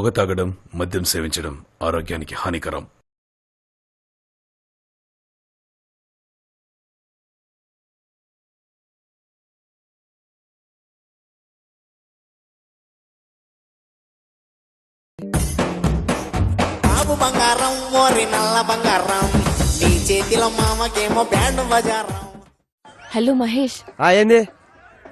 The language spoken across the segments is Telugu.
పొగ తాగడం, మద్యం సేవించడం ఆరోగ్యానికి హానికరం. బాబు బంగారం ఓరి నల్ల బంగారం నీ చేతిలో మామకేమో బ్యాండ్ బజారం. హలో మహేష్. ఏంది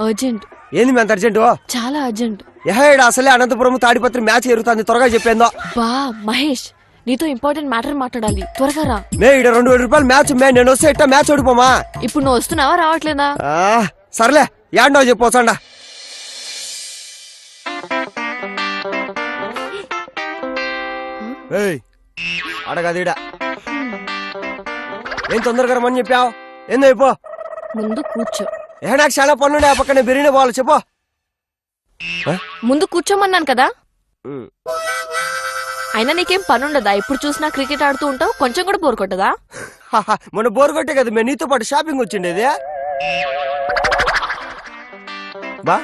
అర్జెంట్. ఏంది మీ అంత అర్జెంటు? చాలా అర్జెంట్. ఏడు అసలే అనంతపురం తాడిపత్రి మ్యాచ్ జరుగుతుంది, త్వరగా చెప్పేందో. బా మహేష్, నీతో ఇంపార్టెంట్ మ్యాటర్ మాట్లాడాలి, త్వరగా రా. మే ఇక్కడ 2,000 రూపాయలు మ్యాచ్ మే, నేను వస్తే ఇట్టా మ్యాచ్ ఓడిపోమా? ఇప్పుడు నువ్వు వస్తున్నావా రావట్లేదా? సర్లే ఏండో చెప్పొచ్చండా. అడగదీడా ఏం తొందరగా రమ్మని చెప్పావు? ఏందో అయిపో. ముందు కూర్చో. నాకు చాలా పనులుండే, ఆ పక్కనే బిర్యానీ పోవాలి. చెప్పు. ముందు కూర్చోమన్నాను కదా. అయినా నీకేం పని ఉండదా? ఇప్పుడు చూసినా క్రికెట్ ఆడుతూ ఉంటావు, కొంచెం కూడా బోర్ కొట్టదా? మొన్న బోర్ కొట్టే కదా మేము నీతో పాటు షాపింగ్ వచ్చిండేది. బా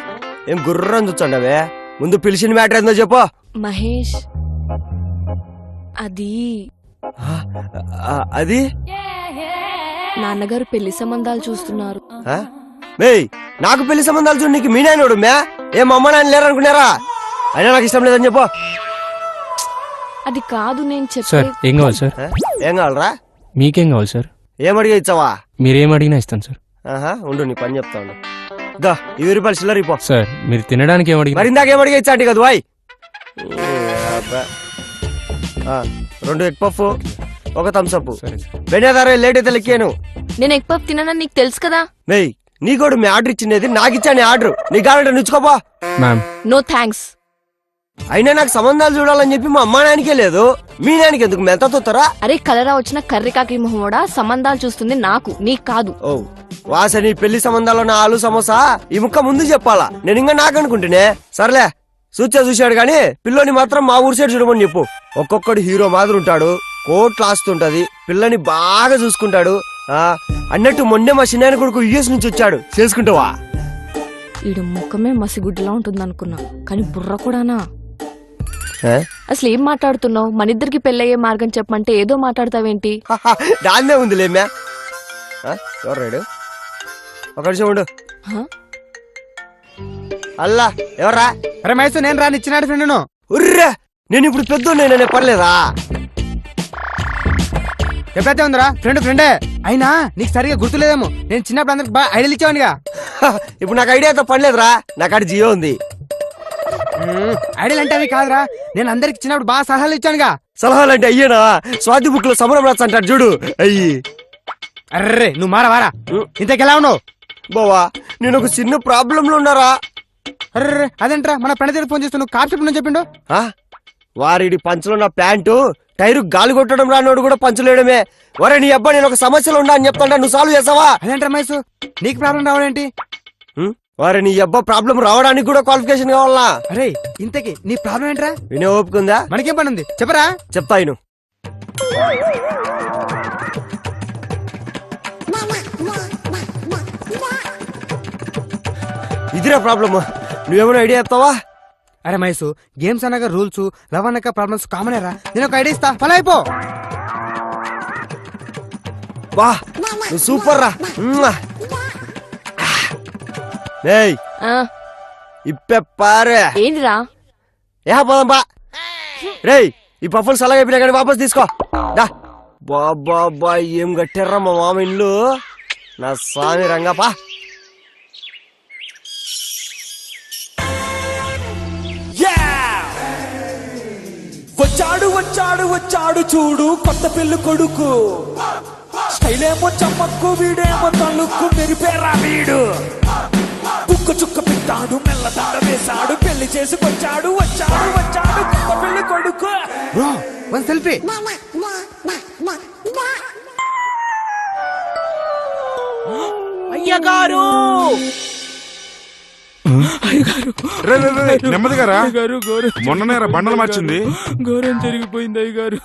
ఏం గుర్రం చూచండవే, ముందు పిలిచిన మ్యాటర్ ఏందో చెప్పు. మహేష్, అది నాన్నగారు పెళ్లి సంబంధాలు చూస్తున్నారు. నాకు పెళ్లి సంబంధాలు చూడు, నీకు మీ నాయనోడు మే, ఏం అమ్మ నాయన లేరనుకున్నారా? అయినా నాకు ఇష్టం లేదని చెప్పు. అది కాదు నేను సార్. ఏం కావాలి సార్? ఏం కావాలరా? మీకేం కావాలి సార్? ఏం అడిగా ఇచ్చావా? మీరేం అడిగినా ఇస్తాను సార్. ఉండు నీ పని చెప్తా ఉండు. దా 20 రూపాయలు చిల్లర ఇపో. సార్ మీరు తినడానికి ఏం అడిగి? మరి ఇందాక ఏం అడిగా ఇచ్చా కదా వాయ్. 2 ఎగ్ పఫ్, 1 థమ్స్అప్. బెనేదారే లేట్ అయితే లెక్కాను. నేను ఎగ్ పఫ్ తిననని నీకు తెలుసు కదా. మేయ్ నీకోడు మీ ఆర్డర్ ఇచ్చిండేది, నాకు ఇచ్చాను ఆర్డర్. నీకు కావాలంటే నుంచుకోపో. Ma'am no thanks. అయినా నాకు సంబంధాలు చూడాలని చెప్పి మా అమ్మా నాయనకే లేదు, మీ నాయనకి ఎందుకు మెంతతోతారా? అరే కలరా వచ్చిన కర్రికాకి మొహమోడా, సంబంధాలు చూస్తుంది నాకు, నీకు కాదు. ఓ వాసని పెళ్లి సంబంధాలు నా ఆలు సమోసా ఈ ముక్క ముందు చెప్పాలా, నేను ఇంకా నాకు అనుకుంటేనే. సర్లే చూశాడు గాని పిల్లని మాత్రం మా ఊరు సైడ్ చూడమని చెప్పు. ఒక్కొక్కడు హీరో మాదిరి ఉంటాడు, కోట్లు ఆస్తుంటది, పిల్లని బాగా చూసుకుంటాడు. అన్నట్టు మొన్నే మా చిన్న కొడుకు యుఎస్ నుంచి వచ్చాడు, చేసుకుంటావా? ఈడు ముఖమే మసిగుడ్డలా ఉంటుంది అనుకున్నా, కానీ బుర్ర కూడానా? అసలు ఏం మాట్లాడుతున్నావు? మనిద్దరికి పెళ్ళయ్యే మార్గం చెప్పమంటే ఏదో మాట్లాడతావేంటి? దాన్నే ఉంది లేమ్యా. ఎవరు రాడు? ఒక నిమిషం ఉండు. అల్లా ఎవర్రా? అరే మైసూ, నేను రా నిచ్చినాడు ఫ్రెండ్. ఉర్రా నేను ఇప్పుడు పెద్దోనే పర్లేదా? ఎప్పుడైతే ఉందిరా ఫ్రెండే. అయినా నీకు సరిగా గుర్తులేదేమో, నేను చిన్నప్పుడు అందరికి బాగా ఐడియాలు ఇచ్చావనిగా. ఇప్పుడు నాకు ఐడియాతో పనిలేదురా, నాకు అక్కడ జియో ఉంది. ఐడియాలు అంటే అవి కాదురా, నేను అందరికి చిన్నప్పుడు బాగా సలహాలు ఇచ్చానుగా. సలహాలు అంటే అయ్యేనా? స్వాతి బుక్ లో సమరం రాసి అంటాడు చూడు, అయ్యి. అర్రే నువ్వు మారా ఇంతకెలా ఉన్నావు? బావా నేను ఒక చిన్న ప్రాబ్లం లో ఉన్నారా. అర్రే అదేంట్రా, మన ఫ్రెండ్ దగ్గర ఫోన్ చేస్తాను, కాప్ చెప్పు చెప్పిండు. వారిడి పంచులో నా ప్యాంటు టైరు గాలి కొట్టడం రానోడు కూడా పంచులేయడమే. వరే నీ అబ్బా నేను ఒక సమస్యలో ఉన్నా అని చెప్తాడా, నువ్వు సాల్వ్ చేసావా? అదేంట్రా మైసు, నీకు ప్రాబ్లం రావడేంటి? వారే నీ అబ్బా ప్రాబ్లం రావడానికి కూడా క్వాలిఫికేషన్ కావాలా? అరే ఇంతకి నీ ప్రాబ్లం ఏంట్రా? వినే ఓపుకుందా? మనకేం పని ఉంది చెప్పరా? చెప్తా ఇను. ఇదిరా ప్రాబ్లమ్, నువ్వేమైనా ఐడియా చెప్తావా? అరే మైసు, గేమ్స్ అనగా రూల్స్, లవ్ అనగా ప్రాబ్లమ్స్ కామన్ రా. నేను ఒక ఐడియా ఇస్తా, ఫలో అయిపో. వా నువ్వు సూపర్ రా. ఇప్పే పారే ఏందిరా? పోదాం బా. రేయ్ ఈ పఫులు సలహా అయిపోయినా కానీ వాపస్ తీసుకో. బాబా ఏం కట్టారా మా మామ ఇల్లు, నా స్వామి రంగపా. వచ్చాడు వచ్చాడు వచ్చాడు చూడు కొత్త పెళ్లి కొడుకు, స్టైలేమో చమ్మక్కు, వీడేమో తల్లుక్కు, మెరిపేరా వీడు. కుక్క చుక్క పెట్టాడు, మెల్ల దండ వేశాడు, పెళ్లి చేసుకొచ్చాడు, వచ్చాడు వచ్చాడు కొత్త పెళ్లి కొడుకు. సెల్ఫీ. అయ్యగారు రే, రే, రే, నెమ్మదిగా రా. అయ్యగారు ఘోరం మొన్ననేరా బండలు మార్చింది. ఘోరం జరిగిపోయింది అయ్యగారు.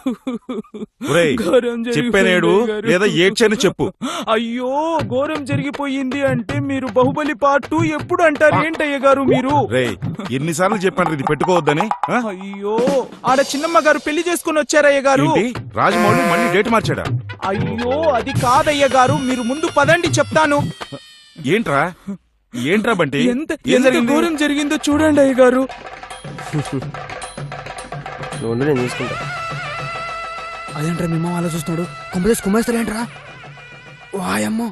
ఒరేయ్, ఘోరం జరిగిపోయింది చెప్పేనేడు అయ్యగారు. లేదా ఏడ్చని చెప్పు. అయ్యో ఘోరం జరిగిపోయింది అంటే మీరు బాహుబలి పార్ట్ 2 ఎప్పుడు అంటారు ఏంటయ్యగారు మీరు? రే, ఎన్నిసార్లు చెప్పాను ఇది పెట్టుకోవద్దని. ఆ? అయ్యో ఆడ చిన్నమ్మ గారు పెళ్లి చేసుకుని వచ్చారయ్య గారు. ఏంటి రాజమౌళి మళ్ళీ డేట్ మార్చాడా? అయ్యో అది కాదయ్య గారు, మీరు ముందు పదండి చెప్తాను. ఏంట్రా ఏంట్రా బంటి? ఎంత ఏం ఎంత జరిగింది? ఘోరం జరిగిందో చూడండి అయ్య గారు. నువ్వు ఉండు, నేను చూసుకుంటా. అదేంట్రా మీ అమ్మ అలా చూస్తున్నాడు, కొంపదేసి కుమ్మేస్తారేంట్రా? వాయమ్మో,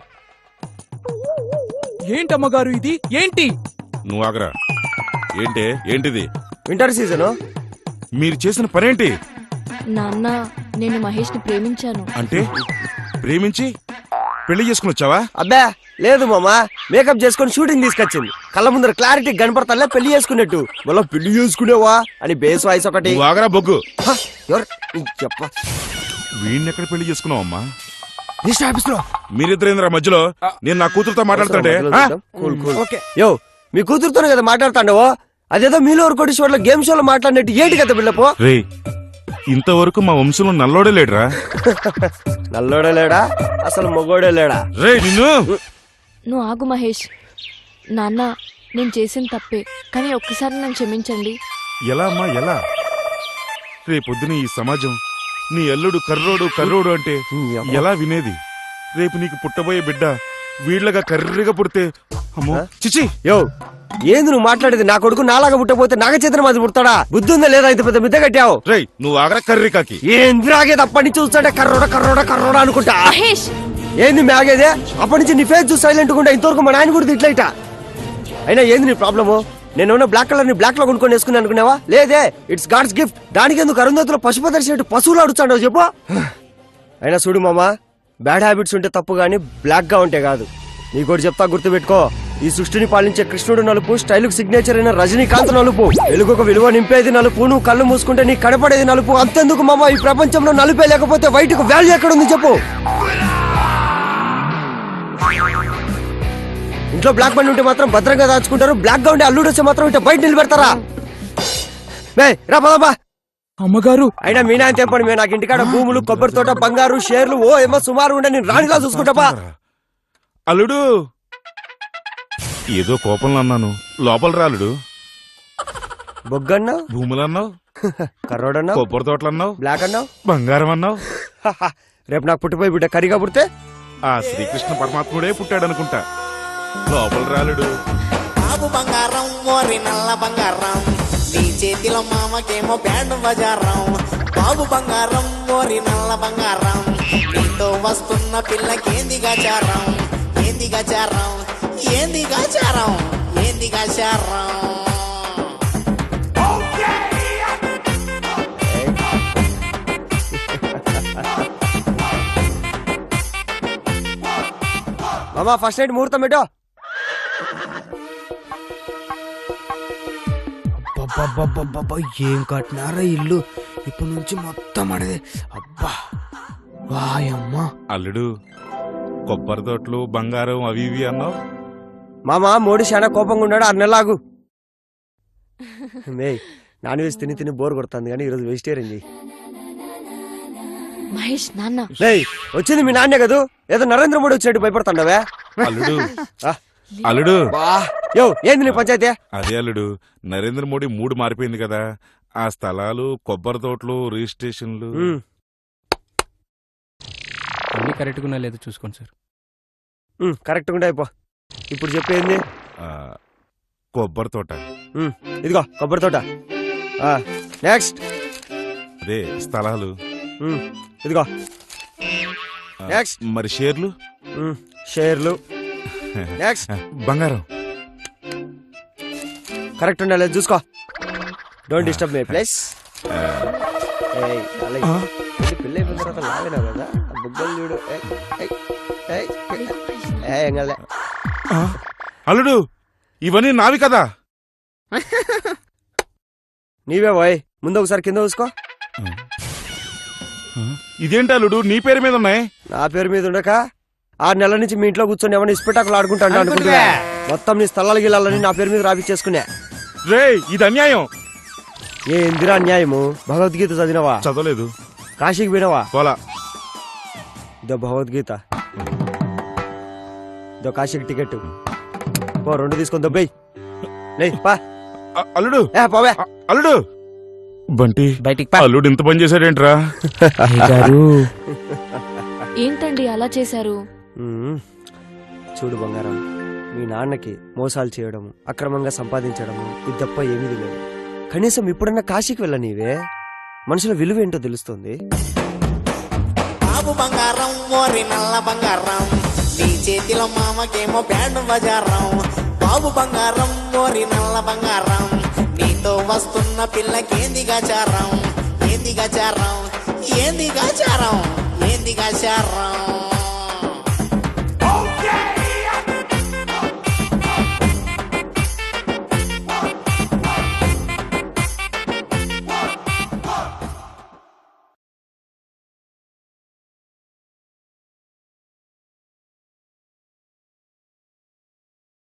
ఏంటమ్మగారు ఇది ఏంటి? నువ్వు ఆగరా. ఏంటిది? వింటర్ సీజను మీరు చేసిన పనేంటి? నాన్న నేను మహేష్ ని ప్రేమించాను. అంటే ప్రేమించి పెళ్లి చేసుకుని వచ్చావా? అబ్బా లేదు మామా, మేకప్ చేసుకొని షూటింగ్ తీసుకొచ్చింది. కళ్ళ ముందర క్లారిటీ కనపడతా పెళ్లి చేసుకున్నట్టు. మళ్ళీ పెళ్లి చేసుకునేవా అని బేస్ వాయిస్ ఒకటి. నువ్వు ఆగరా బొగ్గు. హ, ఎవరు? చెప్ప వీడిని ఎక్కడ పెళ్లి చేసుకున్నావమ్మా? రిజిస్టర్ ఆఫీస్ లో. మీరిద్దరేంద్రా మధ్యలో? నేను నా కూతురుతో మాట్లాడుతుంటే ఆ? Cool cool. ఓకే. యో మీ కూతురుతోనే కదా మాట్లాడుతాండవో, అదేదో మీలో కోటేశ్వర్లో గేమ్ షోలో మాట్లాడినట్టు ఏంటి కదా బిల్లపో? రే, ఇంతవరకు మా వంశంలో నల్లోడే లేడురా. నల్లోడే లేడా, అసలు మొగోడే లేడా? రే నిన్ను. నువ్వు ఆగు మహేష్. నాన్న నేను చేసిన తప్పే, కానీ ఒక్కసారి నన్ను క్షమించండి. ఎలా అమ్మా ఎలా? రేపొద్దున ఈ సమాజం నీ అల్లుడు కర్రోడు అంటే ఎలా వినేది? రేపు నీకు పుట్టబోయే బిడ్డ వీళ్ళగా కర్రిగా పుడితే అమ్మో చిచి. యో ఏంది నువ్వు మాట్లాడేది? నా కొడుకు నాలాగా పుట్టపోతే నాగ చేతన మాది పుడతాడా? బుద్ధి ఉందా లేదా? ఇంత పెద్ద మిద్ద కట్టావు. రేయ్ నువ్వు ఆగరా కర్రీ కాకి. ఏంది ఆగేది? అప్పటి నుంచి చూస్తాడే కర్రోడా అనుకుంటా. మహేష్ ఏంది మీ ఆగేదే? అప్పటి నుంచి నీ ఫేస్ చూసి సైలెంట్ గా ఇంతవరకు మా నాయన కూడా ఇట్లయిట. అయినా ఏంది నీ ప్రాబ్లము? నేను బ్లాక్ కలర్ ని బ్లాక్ లో కొనుక్కొని వేసుకుని అనుకున్నావా? లేదే, ఇట్స్ గాడ్స్ గిఫ్ట్. దానికి ఎందుకు అరుంధతిలో పశుపతి దర్శనట్టు పశువులు అడుగుతాడో చెప్పు. అయినా చూడు మామా, బ్యాడ్ హ్యాబిట్స్ ఉంటే తప్పు గానీ బ్లాక్ గా ఉంటే కాదు. నీకోటి చెప్తా, గుర్తుపెట్టుకో. ఈ సృష్టిని పాలించే కృష్ణుడు నలుపు, స్టైల్ కు సిగ్నేచర్ అయిన రజనీకాంత్ నలుపు. వెలుగుకు విలువ నింపేది నలుపు, నువ్వు కళ్ళు మూసుకుంటే నీ కనపడేది నలుపు. అంతెందుకు మామ, ఈ ప్రపంచంలో నలుపే లేకపోతే వైట్కు వాల్యూ ఎక్కడుంది చెప్పు? ఇంట్లో బ్లాక్ బండి ఉంటే మాత్రం భద్రంగా దాచుకుంటారు, బ్లాక్ గా ఉంటే అల్లుడు వచ్చే మాత్రం ఇట్లా బయట నిలబెడతారా? రా పదబ్బా. అమ్మగారు అయినా మీనా అంతే పని. మేము నాకు ఇంటికాడ భూములు, కొబ్బరి తోట, బంగారు, షేర్లు ఓ ఏమో సుమారు ఉండే నేను రాణిలా చూసుకుంటాపా. అల్లుడు ఏదో కోపంలో అన్నాను, లోపల రాలుడు. బొగ్గన్నావు, భూములు అన్నావు, కర్రోడన్నావు, కొబ్బరి తోటలు అన్నావు, బ్లాక్ అన్నావు, బంగారం అన్నావు. రేపు నాకు పుట్టిపోయి బిడ్డ కరిగా పుడితే ఆ శ్రీకృష్ణ పరమాత్ముడే పుట్టాడనుకుంటా. లోపల రాలుడు. బాబు బంగారం ఓరి నల్ల బంగారం, నీ చేతిలో మామకేమో బ్యాండ్ బజారం. బాబు బంగారం ఓరి నల్ల బంగారం, నీతో వస్తున్న పిల్లకేంది గచారం, ఏంది గచారం, ఏంది గచారం, ఏంది గచారం. మామా ఫస్ట్ నైట్ ముహూర్తం పెట్టో. అబ్బబ్బబ్బబ్బబ్బ, ఏం కట్టినారా ఇల్లు? ఇప్పటి నుంచి మొత్తం అడదే. అబ్బా వాయమ్మా. అల్లుడు కొబ్బరి తోటలు, బంగారం అవి ఇవి అన్నావు. మామా మోడీ చాలా కోపంగా ఉన్నాడు, 6 నెలలాగు. మే నాన్ వెజ్ తిని తిని బోర్ కొడుతుంది కానీ ఈరోజు వెజిటేరియన్ చెయ్యి. మహేష్ నాన్న వచ్చింది మీ నాన్నే కదూ, ఏదో నరేంద్ర మోడీ వచ్చినట్టు భయపడుతుండవే. అల్లుడు అల్లుడు యో ఏంది నీ పంచాయతీ? అదే అల్లుడు, నరేంద్ర మోడీ మూడు మారిపోయింది కదా. ఆ స్థలాలు, కొబ్బరి తోటలు, రిజిస్ట్రేషన్లు అన్ని కరెక్ట్గా ఉన్నా లేదో చూసుకోండి సార్. కరెక్ట్ గా అయిపో. ఇప్పుడు చెప్పేంది? కొబ్బరి తోట. ఇదిగో కొబ్బరి తోట. నెక్స్ట్ అదే స్థలాలు. ఇదిగో నెక్స్ట్. మరి షేర్లు? షేర్లు. నెక్స్ట్ బంగారం. కరెక్ట్ ఉండాలి చూసుకో. Don't disturb my place. పిల్ల అయిపోయిన తర్వాత లావేనా కదా బుగ్గలు చూడు. అల్లుడు ఇవన్నీ నావి కదా. నీవే పోయ్, ముందు ఒకసారి కింద చూసుకో. ఇదేంటి అల్లుడు నీ పేరు మీద ఉన్నాయి? నా పేరు మీద ఉండక 6 నెలల నుంచి మీ ఇంట్లో కూర్చొని ఏమైనా ఇస్పెటాకులు ఆడుకుంటా అనుకుంటున్నా. మొత్తం నీ స్థలాలు గిలాలని నా పేరు మీద రాపిచ్చేసుకునే. రే ఇది అన్యాయం. ఏ ఇందిరా న్యాయము? భగవద్గీత చదివినవా? చదవలేదు. కాశీకి పోయినవా? పోలా. ఇదో భగవద్గీత, ఇదో కాశీకి టికెట్. పో 2 తీసుకొని దొబ్బేయ్. లే పా. అల్లుడు పోవే. అల్లుడు. బంటి బయటికి అల్లుడు ఇంత పని చేశాడేంట్రా? ఏంటండి అలా చేశారు? చూడు బంగారం, మీ నాన్నకి మోసాలు చేయడం, అక్రమంగా సంపాదించడము ఇది తప్ప ఏమీ లేదు. కనీసం ఇప్పుడన్నా కాశీకి వెళ్ళనీవే, మనుషుల విలువ ఏంటో తెలుస్తుంది. బాబు బంగారం ఓరి నల్ల బంగారం, నీ చేతిలో మామకేమో బ్యాండ్ బజారం. బాబు బంగారం ఓరి నల్ల బంగారం, నీతో వస్తున్న పిల్లకేంది గచారం, ఏంది గచారం, ఏంది గచారం, ఏంది గచారం.